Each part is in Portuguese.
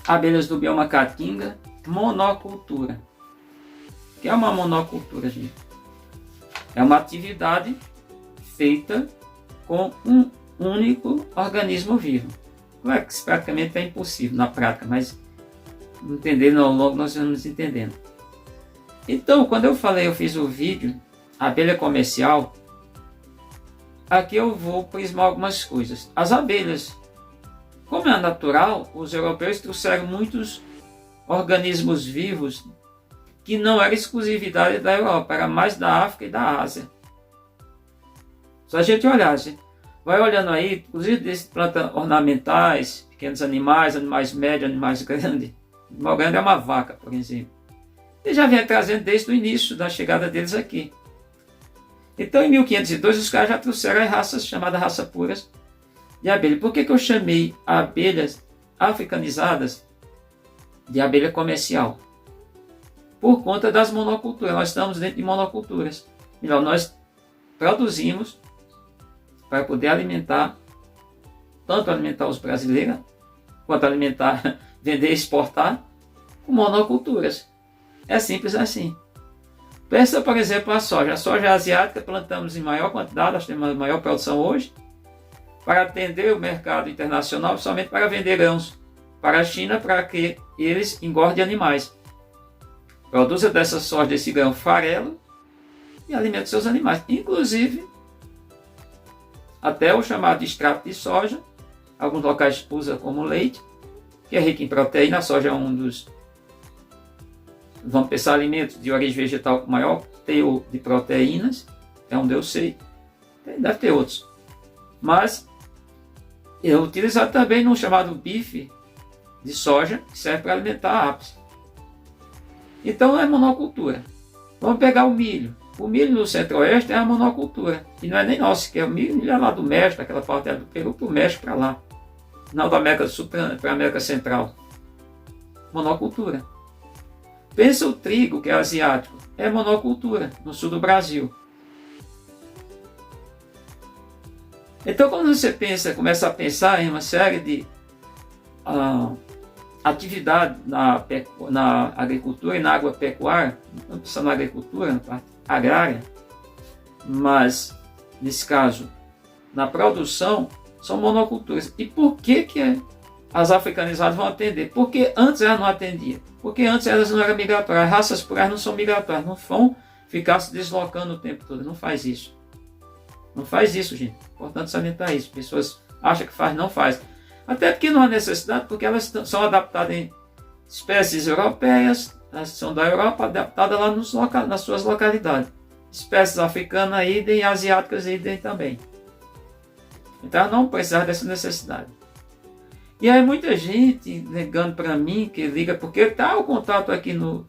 abelhas do bioma caatinga, monocultura. O que é uma monocultura, gente? É uma atividade feita com um único organismo vivo. Claro que praticamente é impossível na prática, mas entendendo ao longo nós vamos entendendo. Então, quando eu fiz o vídeo abelha comercial, aqui eu vou prismar algumas coisas. As abelhas, como é natural, os europeus trouxeram muitos organismos vivos que não era exclusividade da Europa, era mais da África e da Ásia. Se a gente olhar, vai olhando aí, inclusive desde plantas ornamentais, pequenos animais, animais médios, animais grandes. O animal grande é uma vaca, por exemplo. Ele já vem trazendo desde o início da chegada deles aqui. Então, em 1502, os caras já trouxeram as raças chamadas raças puras de abelha. Por que eu chamei abelhas africanizadas de abelha comercial? Por conta das monoculturas. Nós estamos dentro de monoculturas. Melhor, nós produzimos para poder alimentar, tanto alimentar os brasileiros, quanto alimentar, vender e exportar, com monoculturas. É simples assim. Pensa, por exemplo, a soja. A soja asiática plantamos em maior quantidade, nós temos a maior produção hoje, para atender o mercado internacional, somente para vender grãos para a China, para que eles engordem animais. Produza dessa soja, desse grão, farelo e alimenta seus animais. Inclusive, até o chamado extrato de soja, alguns locais usam como leite, que é rico em proteína. A soja é um dos, vamos pensar, alimentos de origem vegetal com maior teor de proteínas, é onde eu sei, deve ter outros. Mas é utilizado também no chamado bife de soja, que serve para alimentar aves. Então é monocultura. Vamos pegar o milho. O milho no centro-oeste é a monocultura. E não é nem nosso, que é o milho é lá do México, aquela parte do Peru, para o México, para lá. Não da América do Sul para a América Central. Monocultura. Pensa o trigo, que é asiático. É monocultura, no sul do Brasil. Então, quando você começa a pensar em uma série de atividade na agricultura e na agropecuária, não precisa na agricultura, na parte agrária, mas, nesse caso, na produção, são monoculturas. E por que as africanizadas vão atender? Porque antes elas não atendiam. Porque antes elas não eram migratórias. As raças puras não são migratórias, não vão ficar se deslocando o tempo todo. Não faz isso. Não faz isso, gente. Importante salientar isso. Pessoas acham que faz, não faz. Até porque não há necessidade, porque elas são adaptadas em espécies europeias, elas são da Europa, adaptadas lá nas suas localidades. Espécies africanas, idem, e asiáticas, idem também. Então não precisa dessa necessidade. E aí muita gente ligando para mim, que liga, porque está o contato aqui nos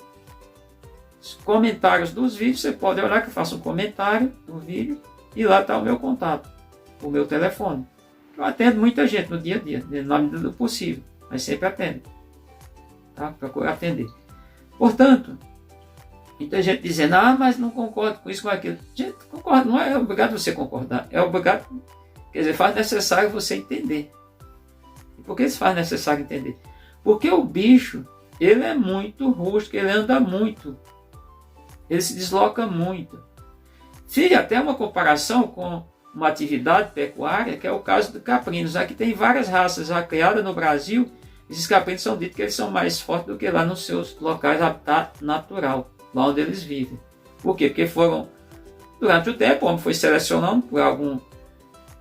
comentários dos vídeos, você pode olhar que eu faço um comentário do vídeo, e lá está o meu contato, o meu telefone. Eu atendo muita gente no dia a dia, na medida do possível, mas sempre atendo. Tá? Procuro atender. Portanto, muita gente dizendo, mas não concordo com isso, com aquilo. Gente, concordo, não é obrigado você concordar, é obrigado, quer dizer, faz necessário você entender. E por que isso faz necessário entender? Porque o bicho, ele é muito rústico, ele anda muito, ele se desloca muito. Fiz até uma comparação com uma atividade pecuária, que é o caso do caprinos. Aqui tem várias raças já criadas no Brasil. Esses caprinos são ditos que eles são mais fortes do que lá nos seus locais de habitat natural, lá onde eles vivem. Por quê? Porque foram, durante o tempo, o homem foi selecionando por algum,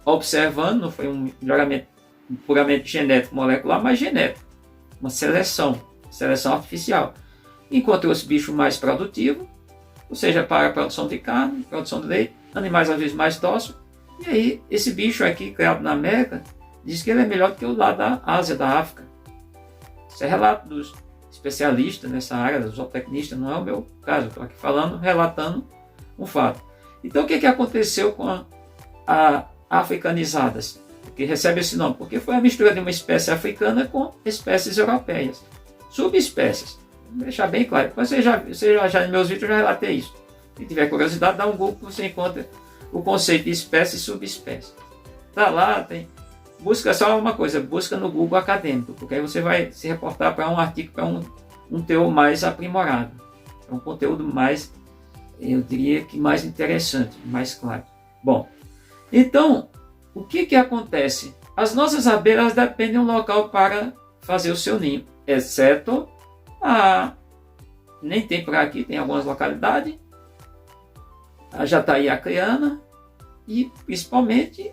observando, não foi um melhoramento puramente genético molecular, mas genético. Uma seleção artificial. Encontrou esse bicho mais produtivo, ou seja, para a produção de carne, produção de leite, animais às vezes mais dóceis. E aí, esse bicho aqui, criado na América, diz que ele é melhor do que o lá da Ásia, da África. Isso é relato dos especialistas nessa área, dos zootecnistas, não é o meu caso. Estou aqui falando, relatando um fato. Então, o que aconteceu com a africanizadas? Que recebe esse nome, porque foi a mistura de uma espécie africana com espécies europeias. Subespécies. Vou deixar bem claro. Você já em meus vídeos eu já relatei isso. Se tiver curiosidade, dá um Google que você encontra o conceito de espécie e subespécie. Está lá, tem busca só uma coisa, busca no Google acadêmico, porque aí você vai se reportar para um artigo, para um teor mais aprimorado. É um conteúdo mais, eu diria que mais interessante, mais claro. Bom, então, o que acontece? As nossas abelhas dependem de um local para fazer o seu ninho, exceto nem tem por aqui, tem algumas localidades, a jataiacriana e principalmente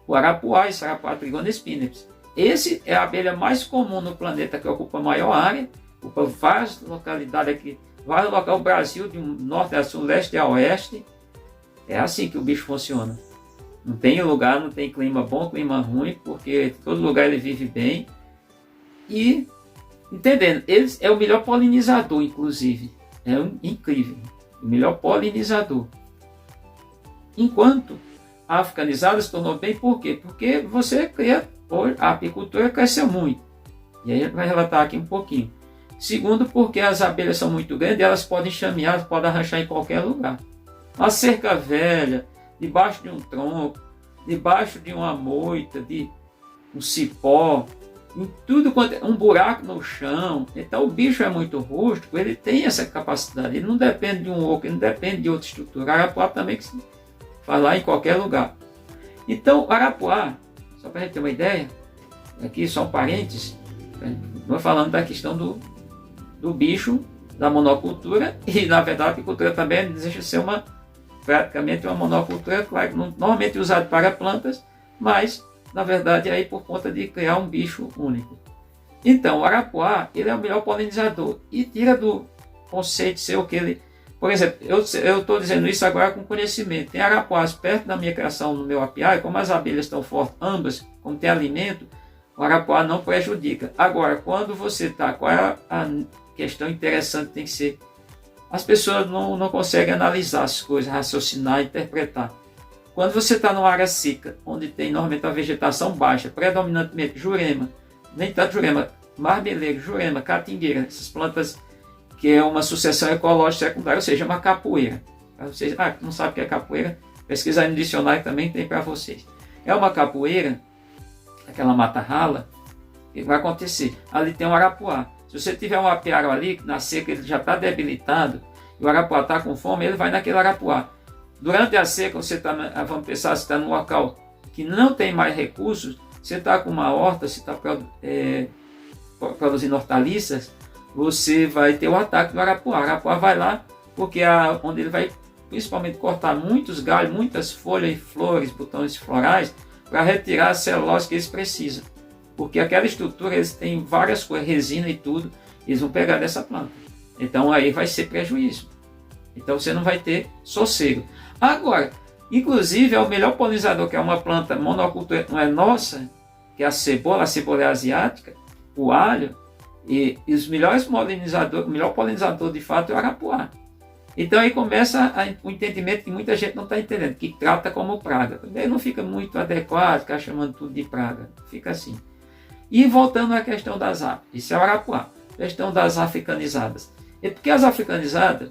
o arapuá e Sarapuá trigona spinifex. Esse é a abelha mais comum no planeta, que ocupa a maior área, ocupa várias localidades aqui, vários locais do Brasil, de norte a sul, leste a oeste. É assim que o bicho funciona. Não tem lugar, não tem clima bom, clima ruim, porque todo lugar ele vive bem. E, entendendo, ele é o melhor polinizador, inclusive. É incrível. O melhor polinizador. Enquanto a africanizada se tornou bem, por quê? Porque você cria, a apicultura cresceu muito. E aí a gente vai relatar aqui um pouquinho. Segundo, porque as abelhas são muito grandes, elas podem chamear, podem arranchar em qualquer lugar. Uma cerca velha, debaixo de um tronco, debaixo de uma moita, de um cipó, em tudo quanto um buraco no chão. Então o bicho é muito rústico, ele tem essa capacidade, ele não depende de um oco, ele não depende de outra estrutura. O arapuá também que se faz lá em qualquer lugar. Então o arapuá, só para a gente ter uma ideia, aqui só um parênteses, vou falando da questão do bicho, da monocultura, e na verdade a apicultura também deixa de ser praticamente uma monocultura, claro, normalmente usado para plantas, mas na verdade é aí por conta de criar um bicho único. Então o arapuá, ele é o melhor polinizador e tira do conceito seu que ele, por exemplo, eu estou dizendo isso agora com conhecimento, tem arapuás perto da minha criação no meu apiário, como as abelhas estão fortes, ambas, como tem alimento, o arapuá não prejudica. Agora, quando você está, qual é a questão interessante tem que ser, as pessoas não conseguem analisar as coisas, raciocinar, interpretar. Quando você está numa área seca, onde tem normalmente a vegetação baixa, predominantemente jurema, nem tanto jurema, marmeleiro, jurema, catingueira, essas plantas que é uma sucessão ecológica secundária, ou seja, uma capoeira. Para vocês que não sabem o que é capoeira, pesquisar no dicionário também tem para vocês. É uma capoeira, aquela mata rala, o que vai acontecer? Ali tem um arapuá. Se você tiver um apiário ali, na seca ele já está debilitado, e o arapuá está com fome, ele vai naquele arapuá. Durante a seca, você está, vamos pensar, você está num local que não tem mais recursos, você está com uma horta, você está produzindo hortaliças, você vai ter o ataque do arapuá. O arapuá vai lá, porque onde ele vai principalmente cortar muitos galhos, muitas folhas e flores, botões florais, para retirar a celulose que eles precisam. Porque aquela estrutura, eles têm várias coisas, resina e tudo, eles vão pegar dessa planta. Então aí vai ser prejuízo. Então você não vai ter sossego. Agora, inclusive é o melhor polinizador, que é uma planta monocultura, não é nossa, que é a cebola é asiática, o alho, e os melhores polinizadores, o melhor polinizador de fato é o arapuá. Então aí começa o entendimento que muita gente não está entendendo, que trata como praga. Também não fica muito adequado ficar chamando tudo de praga, fica assim. E voltando à questão das aves, isso é o arapuá, questão das africanizadas. É porque as africanizadas,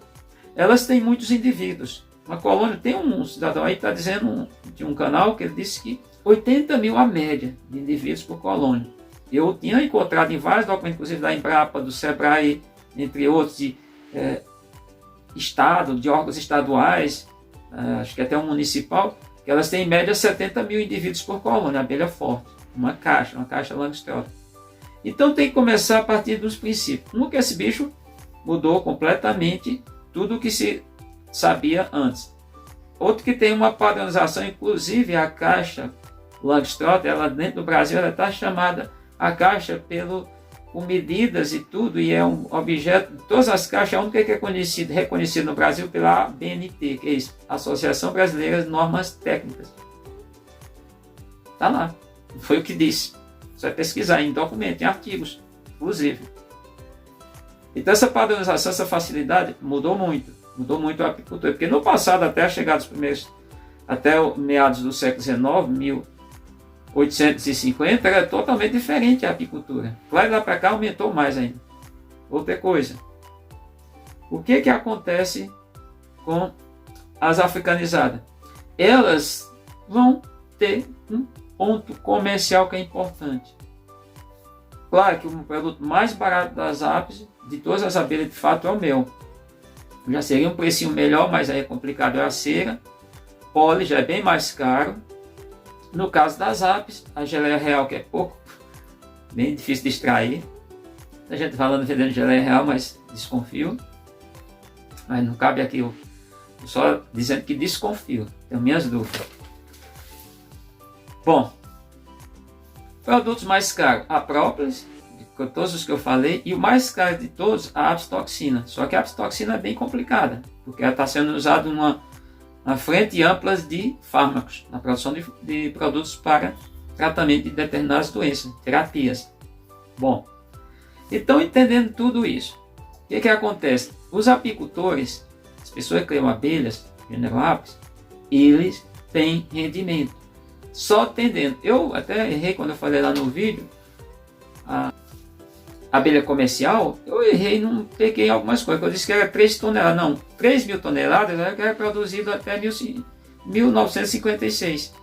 elas têm muitos indivíduos. Uma colônia, tem um cidadão aí que está dizendo de um canal que ele disse que 80 mil a média de indivíduos por colônia. Eu tinha encontrado em vários documentos, inclusive da Embrapa, do Sebrae, entre outros, de estado, de órgãos estaduais, acho que até um municipal, que elas têm em média 70 mil indivíduos por colônia, abelha forte, uma caixa Langstroth. Então tem que começar a partir dos princípios. Um, que esse bicho mudou completamente tudo o que se sabia antes. Outro, que tem uma padronização, inclusive a caixa Langstroth, ela dentro do Brasil ela está chamada a caixa com medidas e tudo, e é um objeto, todas as caixas, a única que é reconhecida no Brasil pela ABNT, que é isso, Associação Brasileira de Normas Técnicas. Está lá, foi o que disse. Você vai pesquisar em documento, em artigos, inclusive. Então essa padronização, essa facilidade mudou muito a apicultura, porque no passado, até a chegada dos primeiros, até meados do século XIX, 1850, era totalmente diferente a apicultura. Claro, lá para cá aumentou mais ainda. Outra coisa, o que acontece com as africanizadas? Elas vão ter um ponto comercial que é importante. Claro que o produto mais barato das apis, de todas as abelhas de fato, é o mel. Já seria um precinho melhor, mas aí é complicado, é a cera. Pólen já é bem mais caro. No caso das apis, a geleia real, que é pouco, bem difícil de extrair. A gente falando vendendo geleia real, mas desconfio. Mas não cabe aqui, eu só dizendo que desconfio, tenho minhas dúvidas. Bom, produtos mais caros, a própolis, de todos os que eu falei, e o mais caro de todos, a apitoxina. Só que a apitoxina é bem complicada, porque ela está sendo usada na frente ampla de fármacos, na produção de produtos para tratamento de determinadas doenças, terapias. Bom, então entendendo tudo isso, o que acontece? Os apicultores, as pessoas que criam abelhas, gênero apis, eles têm rendimento. Só entendendo, eu até errei quando eu falei lá no vídeo, a abelha comercial, eu errei, não peguei algumas coisas, eu disse que era 3 toneladas, não, 3.000 toneladas era produzido até 1956.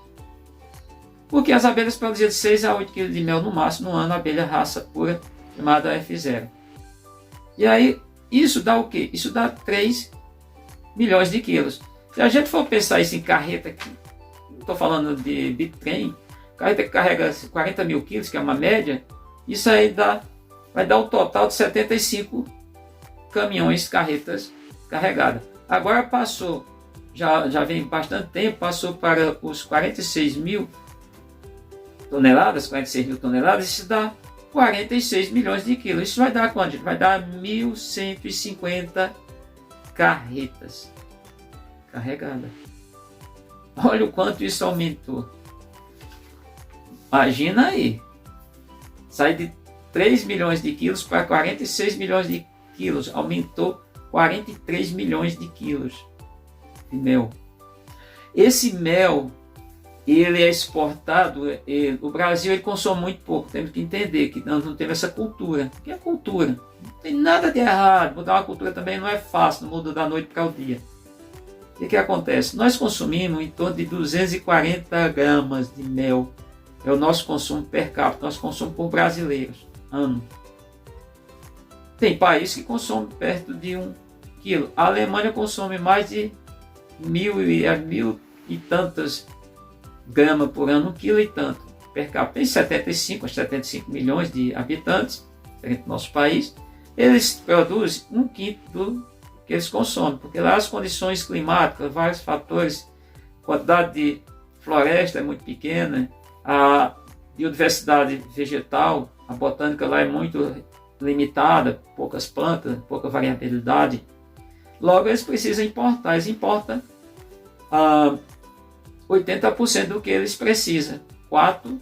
Porque as abelhas produziam de 6 a 8 kg de mel no máximo no ano, a abelha raça pura, chamada F0. E aí, isso dá o quê? Isso dá 3 milhões de quilos. Se a gente for pensar isso em carreta, não estou falando de bitrem, carreta que carrega 40 mil quilos, que é uma média, isso aí vai dar um total de 75 caminhões, carretas carregadas. Agora passou, já vem bastante tempo, passou para os 46 mil toneladas, isso dá 46 milhões de quilos. Isso vai dar quanto? Vai dar 1.150 carretas carregadas. Olha o quanto isso aumentou. Imagina aí. Sai de 3 milhões de quilos para 46 milhões de quilos. Aumentou 43 milhões de quilos de mel. Esse mel, ele é exportado, o Brasil ele consome muito pouco, temos que entender que não teve essa cultura. O que é cultura? Não tem nada de errado, mudar uma cultura também não é fácil, não muda da noite para o dia. O que acontece? Nós consumimos em torno de 240 gramas de mel, é o nosso consumo per capita, nosso consumo por brasileiros, ano. Tem países que consomem perto de 1 quilo, a Alemanha consome mais de 1.000 e tantas gramas por ano, 1 quilo e tanto per capita. Tem 75 milhões de habitantes, diferente do nosso país. Eles produzem 1/5 do que eles consomem, porque lá as condições climáticas, vários fatores, a quantidade de floresta é muito pequena, a biodiversidade vegetal, a botânica lá é muito limitada, poucas plantas, pouca variabilidade. Logo eles precisam importar, eles importam 80% do que eles precisam. 4,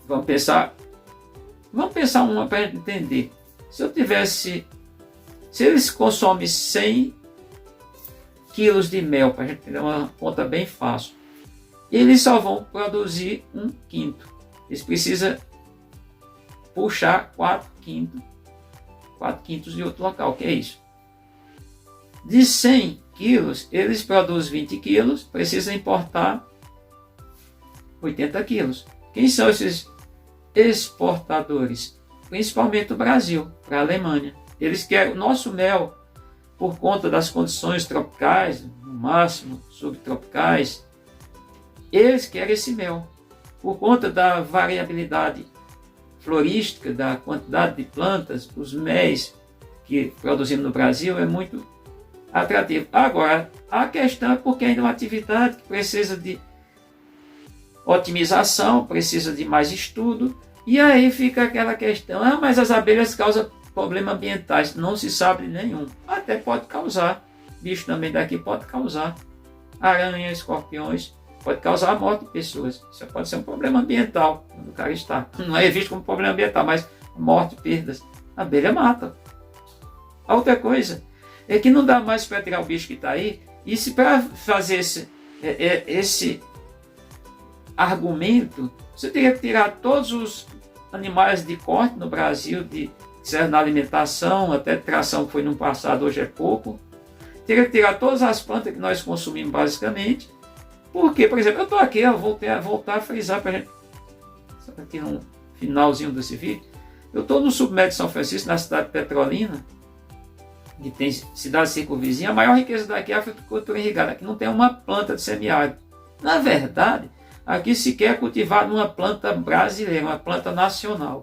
vamos pensar uma para entender. Se eles consomem 100 quilos de mel, para a gente ter uma conta bem fácil, eles só vão produzir 1/5. Eles precisam puxar 4 quintos de outro local, que é isso? De 100 quilos, eles produzem 20 quilos, precisam importar 80 quilos. Quem são esses exportadores? Principalmente o Brasil, para a Alemanha. Eles querem o nosso mel, por conta das condições tropicais, no máximo subtropicais, eles querem esse mel. Por conta da variabilidade florística, da quantidade de plantas, os méis que produzimos no Brasil é muito atrativo. Agora, a questão é porque ainda é uma atividade que precisa de otimização, precisa de mais estudo, e aí fica aquela questão, mas as abelhas causam problemas ambientais, não se sabe de nenhum. Até pode causar, bicho também daqui pode causar, aranhas, escorpiões, pode causar a morte de pessoas. Isso pode ser um problema ambiental, quando o cara está. Não é visto como problema ambiental, mas morte, perdas. A abelha mata. A outra coisa é que não dá mais para tirar o bicho que está aí, e se para fazer esse argumento, você teria que tirar todos os animais de corte no Brasil, que servem na alimentação, até tração que foi no passado, hoje é pouco. Teria que tirar todas as plantas que nós consumimos basicamente, Porque, por exemplo, eu estou aqui, eu vou voltar a frisar para a gente, aqui no finalzinho desse vídeo, eu estou no submédio de São Francisco, na cidade de Petrolina, que tem cidade circunvizinha. A maior riqueza daqui é a fruticultura irrigada. Aqui não tem uma planta de semiárido. Na verdade, aqui sequer é cultivada uma planta brasileira, uma planta nacional.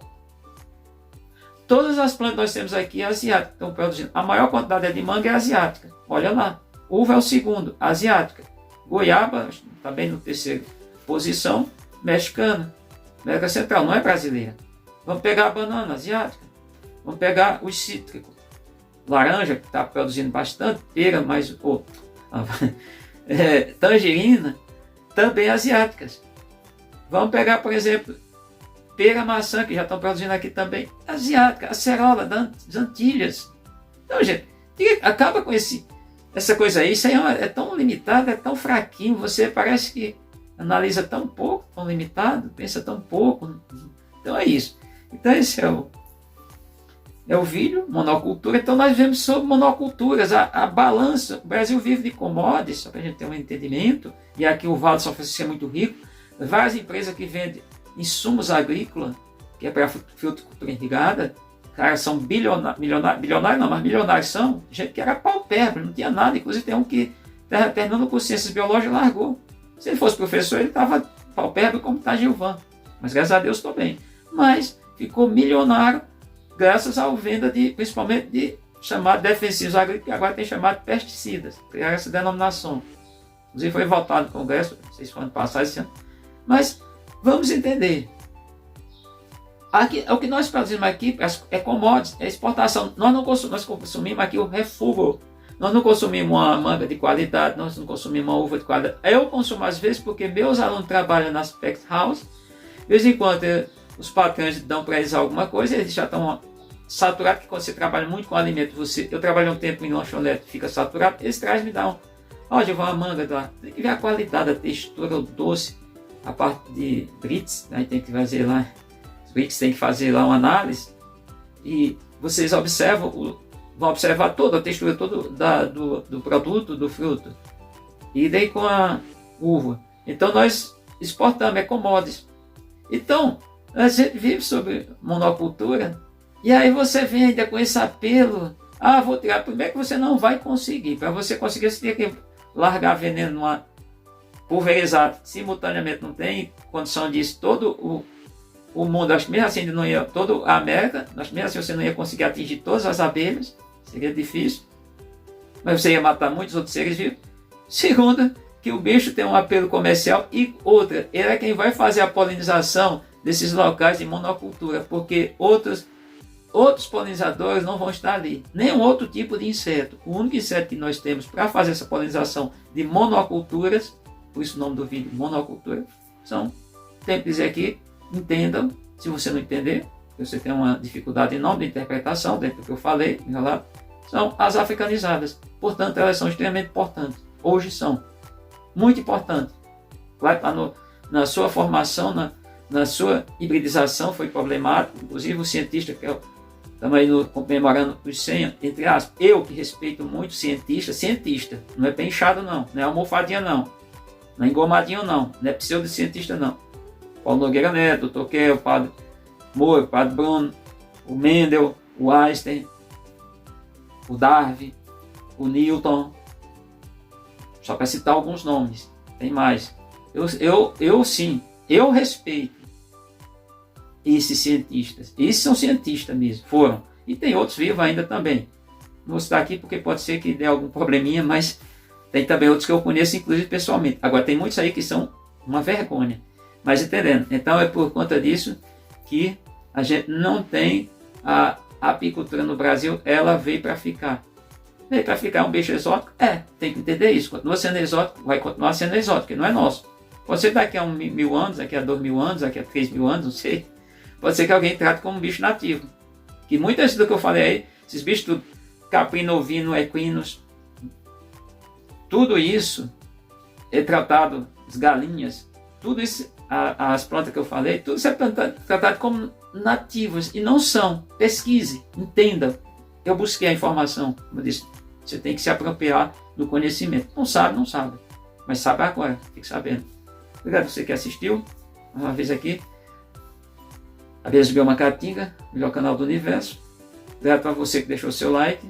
Todas as plantas que nós temos aqui asiáticas estão produzindo. A maior quantidade de manga é asiática. Olha lá. Uva é o segundo, asiática. Goiaba, também no terceiro posição, mexicana. América Central, não é brasileira. Vamos pegar a banana asiática. Vamos pegar os cítricos. Laranja, que está produzindo bastante. Pera, mas... tangerina, também asiáticas. Vamos pegar, por exemplo, pera, maçã, que já estão produzindo aqui também. Asiática, acerola, das Antilhas. Então, gente, acaba com essa coisa aí. Isso aí é tão limitado, é tão fraquinho. Você parece que analisa tão pouco, tão limitado, pensa tão pouco. Então é isso. Então esse é o vídeo, monocultura. Então nós vemos sobre monoculturas, a balança. O Brasil vive de commodities, só para a gente ter um entendimento, e aqui o Vale de São Francisco é muito rico. Várias empresas que vendem insumos agrícolas, que é para a fruticultura irrigada, cara, são bilionários não, mas milionários são, gente que era paupérrimo, não tinha nada. Inclusive tem um que estava terminando com ciências biológicas e largou. Se ele fosse professor, ele estava paupérrimo como está Gilvan. Mas graças a Deus estou bem. Mas ficou milionário graças à venda principalmente de chamados defensivos agrícolas, que agora tem chamado pesticidas. Criaram essa denominação. Inclusive foi votado no Congresso, não sei se foi ano passado, esse ano. Mas vamos entender. Aqui, o que nós produzimos aqui é commodities, é exportação. Nós consumimos aqui o refúgio. Nós não consumimos uma manga de qualidade, nós não consumimos uma uva de qualidade. Eu consumo às vezes porque meus alunos trabalham nas pack house. De vez em quando os patrões dão para eles alguma coisa, eles já estão saturados, que quando você trabalha muito com alimento, eu trabalhei um tempo em lanchonete, fica saturado, eles trazem, me dão. Olha, eu vou uma manga lá. Tem que ver a qualidade, a textura, o doce, a parte de Brits, aí tem que fazer lá. Os Brits tem que fazer lá uma análise. E vocês vão observar toda a textura do produto, do fruto. E daí com a uva. Então nós exportamos, é commodities. Então, a gente vive sobre monocultura. E aí você vem ainda com esse apelo. Vou tirar. Primeiro que você não vai conseguir. Para você conseguir, você tem que largar veneno numa pulverizada. Simultaneamente não tem condição disso. Todo o mundo, acho que mesmo assim não ia, toda a América, acho que mesmo assim você não ia conseguir atingir todas as abelhas. Seria difícil, mas você ia matar muitos outros seres vivos. Segunda, que o bicho tem um apelo comercial. E outra, ele é quem vai fazer a polinização desses locais de monocultura, porque outros polinizadores não vão estar ali. Nenhum outro tipo de inseto. O único inseto que nós temos para fazer essa polinização de monoculturas, por isso o nome do vídeo, monocultura, tem que dizer aqui, entendam, se você não entender, você tem uma dificuldade enorme de interpretação, dentro do que eu falei, são as africanizadas. Portanto, elas são extremamente importantes. Hoje são muito importantes. Vai estar na sua formação, na sua hibridização, foi problemático. Inclusive o cientista, que estamos aí comemorando os 100, entre aspas, eu que respeito muito cientista, não é penchado não é almofadinha não é engomadinho não é pseudocientista não. Paulo Nogueira Neto, o Toquel, o Padre Moura, o Padre Bruno, o Mendel, o Einstein, o Darwin, o Newton, só para citar alguns nomes, tem mais. Eu respeito esses cientistas, esses são cientistas mesmo, foram, e tem outros vivos ainda também. Não vou citar aqui porque pode ser que dê algum probleminha, mas tem também outros que eu conheço, inclusive pessoalmente. Agora tem muitos aí que são uma vergonha, mas entendendo, então é por conta disso que a gente não tem a apicultura no Brasil, ela veio para ficar. Veio para ficar um bicho exótico? Tem que entender isso. Continua sendo exótico, vai continuar sendo exótico, porque não é nosso. Pode ser daqui a 1.000 anos, daqui a 2.000 anos, daqui a 3.000 anos, não sei. Pode ser que alguém trate como um bicho nativo. Que muitas do que eu falei aí, esses bichos tudo, caprino, ovino, equinos, tudo isso é tratado, as galinhas, tudo isso, as plantas que eu falei, tudo isso é tratado como nativos e não são. Pesquise, entenda. Eu busquei a informação, como eu disse, você tem que se apropriar do conhecimento. Não sabe, não sabe. Mas sabe agora, fique sabendo. Obrigado a você que assistiu. Mais uma vez aqui. Abelhas Biomacatinga, melhor canal do universo. Obrigado para você que deixou seu like.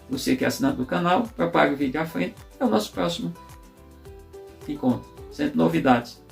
Você que é assinante do canal. Propague o vídeo à frente. É o nosso próximo encontro. Sempre novidades.